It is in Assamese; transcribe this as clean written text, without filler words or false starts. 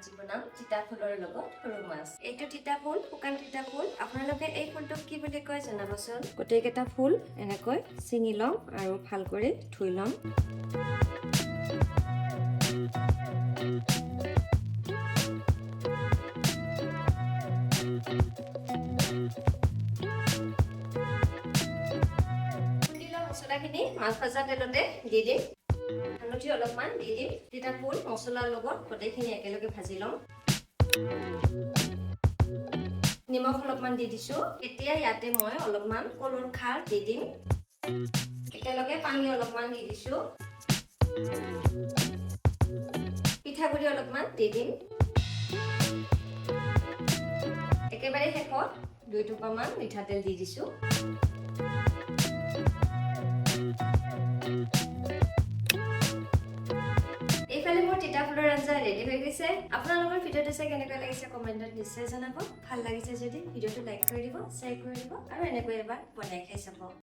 আজি বনাম তিতা ফুলৰ লগত সৰু মাছ এইটো তিতা ফুল শুকান তিতা ফুল আপোনালোকে এই ফুলটোক কি বুলি কয় জনাবচোন গোটেইকেইটা ফুল এনেকৈ ছিঙি লম আৰু ভাল কৰি ধুই লম মছলাখিনি মাছ ভাজা তেলতে দি দিম হালধি অলপমান দি দিম তিতা ফুল মছলাৰ লগত গোটেইখিনি একেলগে ভাজি লম নিমখ অলপমান দি দিছো এতিয়া ইয়াতে মই অলপমান কলৰ খাৰ দি দিম একেলগে পানী অলপমান দি দিছো পিঠাগুড়ি অলপমান দি দিম একেবাৰে শেষত 2 টোপামান মিঠাতেল দি দিছো এইফালে মোৰ তিতা ফুলৰ আঞ্জা ৰেডি হৈ গৈছে আপোনালোকৰ ভিডিঅ'টো চাই কেনেকুৱা লাগিছে কমেণ্টত নিশ্চয় জনাব ভাল লাগিছে যদি ভিডিঅ'টো লাইক কৰি দিব শ্বেয়াৰ কৰি দিব আৰু এনেকৈ এবাৰ বনাই খাই চাব